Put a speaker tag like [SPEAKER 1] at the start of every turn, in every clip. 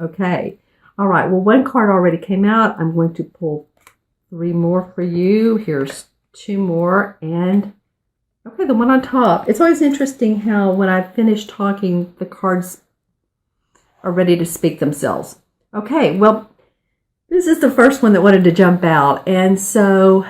[SPEAKER 1] Okay. All right. Well, one card already came out. I'm going to pull 3 more for you. Here's 2 more. And, okay, the one on top. It's always interesting how when I finish talking, the cards are ready to speak themselves. Okay. Well, this is the first one that wanted to jump out. And so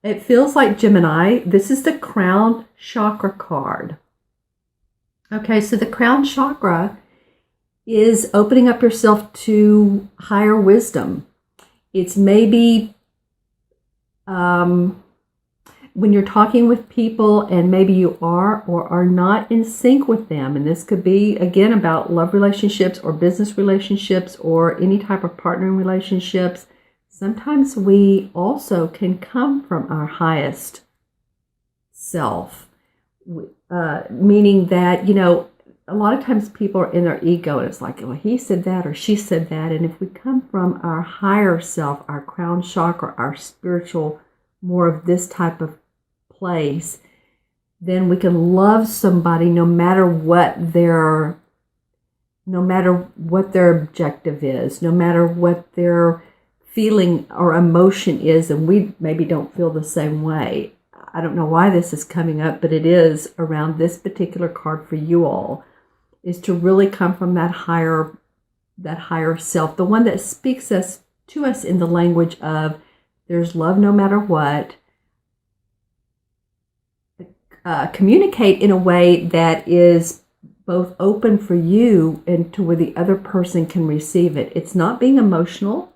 [SPEAKER 1] it feels like Gemini. This is the crown chakra card. Okay. So the crown chakra is opening up yourself to higher wisdom. It's maybe when you're talking with people and maybe you are or are not in sync with them. And this could be, again, about love relationships or business relationships or any type of partnering relationships. Sometimes we also can come from our highest self, meaning that, a lot of times people are in their ego and it's like, well, he said that or she said that. And if we come from our higher self, our crown chakra, our spiritual, more of this type of place, then we can love somebody no matter what their objective is, no matter what their feeling or emotion is, and we maybe don't feel the same way. I don't know why this is coming up, but it is around this particular card for you all, is to really come from that higher self, the one that speaks to us in the language of there's love no matter what. Communicate in a way that is both open for you and to where the other person can receive it. It's not being emotional.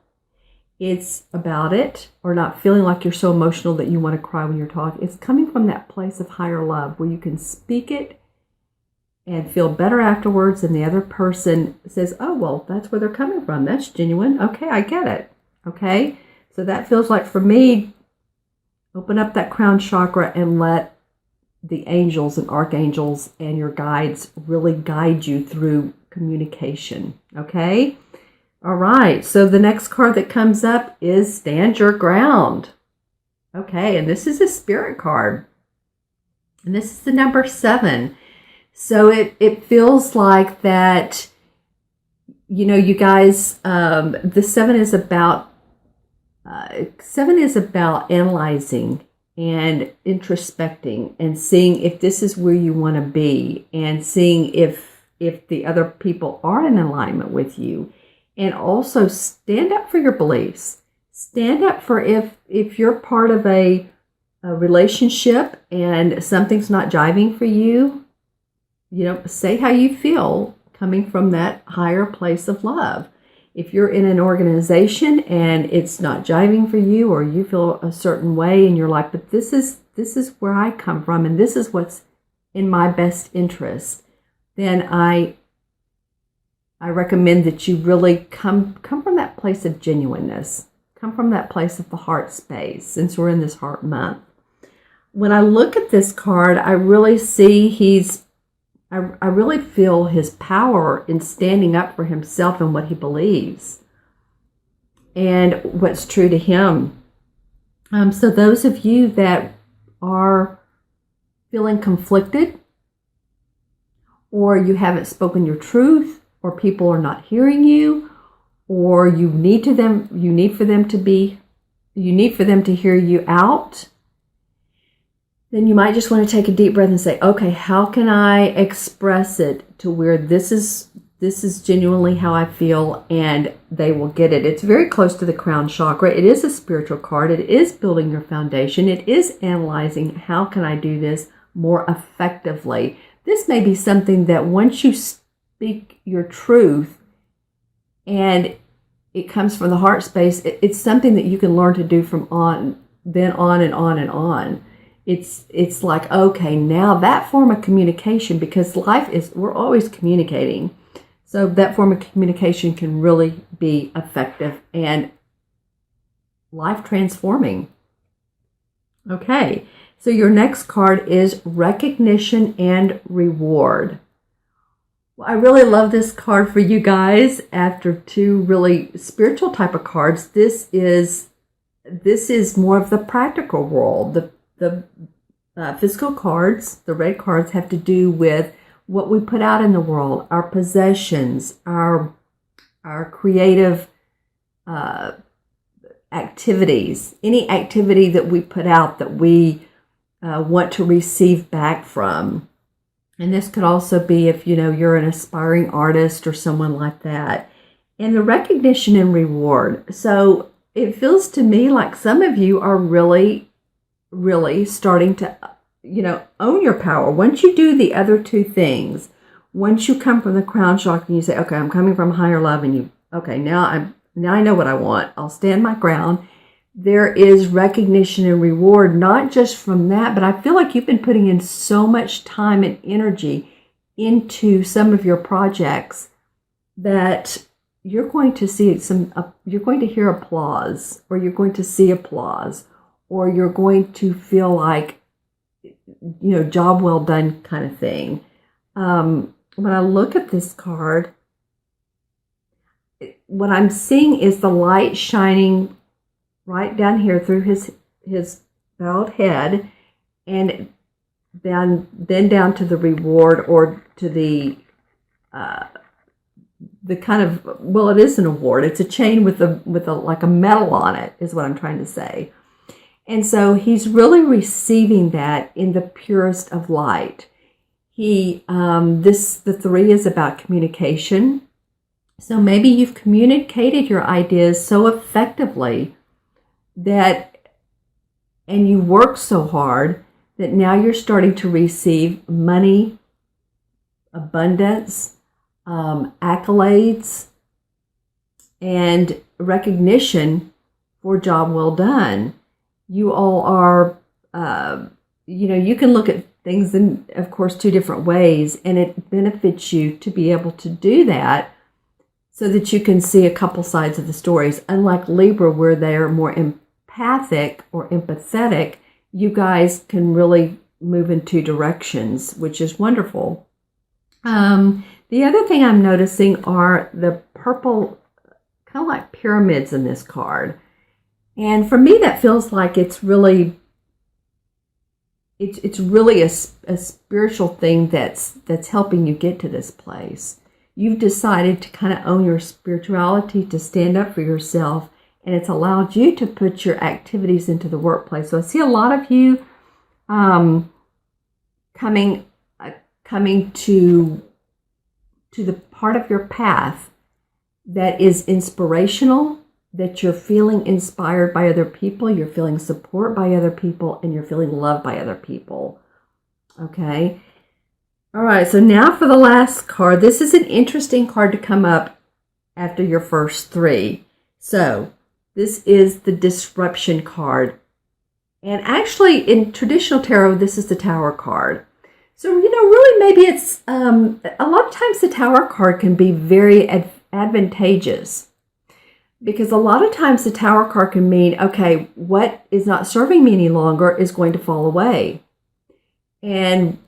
[SPEAKER 1] It's about it, or not feeling like you're so emotional that you want to cry when you're talking. It's coming from that place of higher love where you can speak it and feel better afterwards, and the other person says, oh, well, that's where they're coming from. That's genuine. Okay, I get it. Okay, so that feels like, for me, open up that crown chakra and let the angels and archangels and your guides really guide you through communication. Okay? All right, so the next card that comes up is Stand Your Ground. Okay, and this is a spirit card. And this is the number 7. So it feels like that, you guys, the 7 is about analyzing and introspecting and seeing if this is where you want to be, and seeing if the other people are in alignment with you. And also stand up for your beliefs. Stand up for if you're part of a relationship and something's not jiving for you, say how you feel coming from that higher place of love. If you're in an organization and it's not jiving for you, or you feel a certain way and you're like, but this is where I come from and this is what's in my best interest, then I recommend that you really come from that place of genuineness. Come from that place of the heart space, since we're in this heart month. When I look at this card, I really see I really feel his power in standing up for himself and what he believes and what's true to him. So those of you that are feeling conflicted, or you haven't spoken your truth, or people are not hearing you, or you need for them to hear you out, then you might just want to take a deep breath and say, okay, how can I express it to where this is genuinely how I feel, and they will get it. It's very close to the crown chakra. It is a spiritual card. It is building your foundation. It is analyzing, how can I do this more effectively? This may be something that once you speak your truth and it comes from the heart space, it's something that you can learn to do from on and on. It's like, okay, now that form of communication, because we're always communicating. So that form of communication can really be effective and life transforming. Okay, so your next card is Recognition and Reward. Well, I really love this card for you guys. After 2 really spiritual type of cards, this is more of the practical world. The physical cards, the red cards, have to do with what we put out in the world, our possessions, our our creative activities, any activity that we put out that we want to receive back from. And this could also be if, you're an aspiring artist or someone like that. And the recognition and reward. So it feels to me like some of you are really, really starting to, own your power. Once you do the other two things, once you come from the crown chakra and you say, okay, I'm coming from higher love, and now I know what I want. I'll stand my ground. There is recognition and reward, not just from that, but I feel like you've been putting in so much time and energy into some of your projects that you're going to see you're going to hear applause, or you're going to see applause, or you're going to feel like, job well done kind of thing. When I look at this card, what I'm seeing is the light shining right down here through his bowed head, and then down to the reward, or to the kind of, well, it is an award. It's a chain with a like a medal on it, is what I'm trying to say. And so he's really receiving that in the purest of light. The 3 is about communication. So maybe you've communicated your ideas so effectively and you work so hard that now you're starting to receive money, abundance, accolades, and recognition for job well done. You all are, you can look at things in, of course, 2 different ways, and it benefits you to be able to do that so that you can see a couple sides of the stories. Unlike Libra, where they're more empathic or empathetic, you guys can really move in 2 directions, which is wonderful. The other thing I'm noticing are the purple, kind of like pyramids in this card. And for me, that feels like it's really a spiritual thing that's helping you get to this place. You've decided to kind of own your spirituality, to stand up for yourself, and it's allowed you to put your activities into the workplace. So I see a lot of you coming to the part of your path that is inspirational, that you're feeling inspired by other people, you're feeling support by other people, and you're feeling loved by other people. Okay? All right, so now for the last card. This is an interesting card to come up after your first 3. So this is the disruption card. And actually, in traditional tarot, this is the Tower card. So, really maybe it's, a lot of times the Tower card can be very advantageous. Because a lot of times the Tower card can mean, okay, what is not serving me any longer is going to fall away. And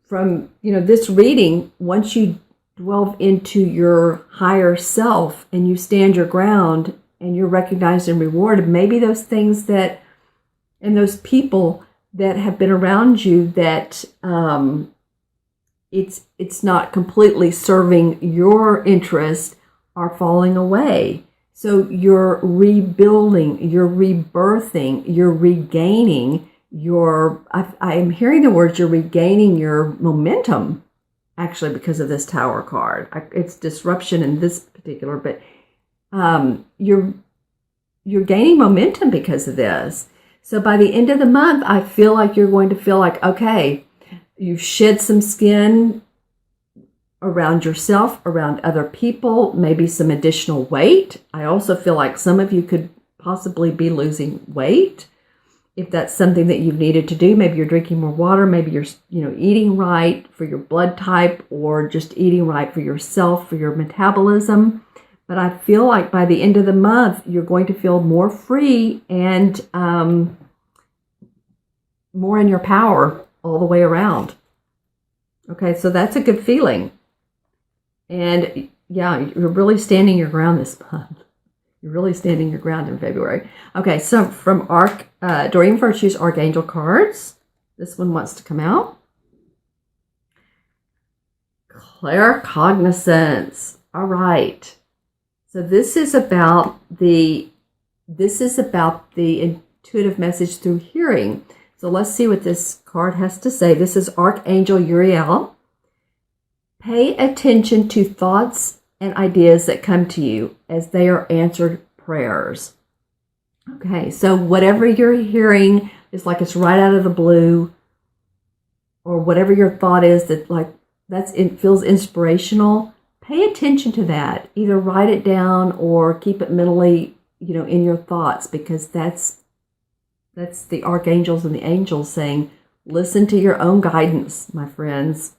[SPEAKER 1] from, this reading, once you delve into your higher self and you stand your ground and you're recognized and rewarded, maybe those things that, and those people that have been around you that it's not completely serving your interest are falling away. So you're rebuilding, you're rebirthing, you're regaining I'm hearing the words, you're regaining your momentum, actually, because of this Tower card. It's disruption in this particular, but you're gaining momentum because of this. So by the end of the month, I feel like you're going to feel like, okay, you've shed some skin around yourself, around other people, maybe some additional weight. I also feel like some of you could possibly be losing weight. If that's something that you've needed to do, maybe you're drinking more water, maybe you're, eating right for your blood type, or just eating right for yourself, for your metabolism. But I feel like by the end of the month, you're going to feel more free and more in your power all the way around. Okay, so that's a good feeling. And yeah, you're really standing your ground this month. You're really standing your ground in February. Okay, so from Doreen Virtue's Archangel cards, this one wants to come out. Claircognizance. All right. So this is about the intuitive message through hearing. So let's see what this card has to say. This is Archangel Uriel. Pay attention to thoughts and ideas that come to you as they are answered prayers. Okay, so whatever you're hearing is like it's right out of the blue, or whatever your thought is it feels inspirational. Pay attention to that. Either write it down or keep it mentally, in your thoughts, because that's the archangels and the angels saying, listen to your own guidance, my friends.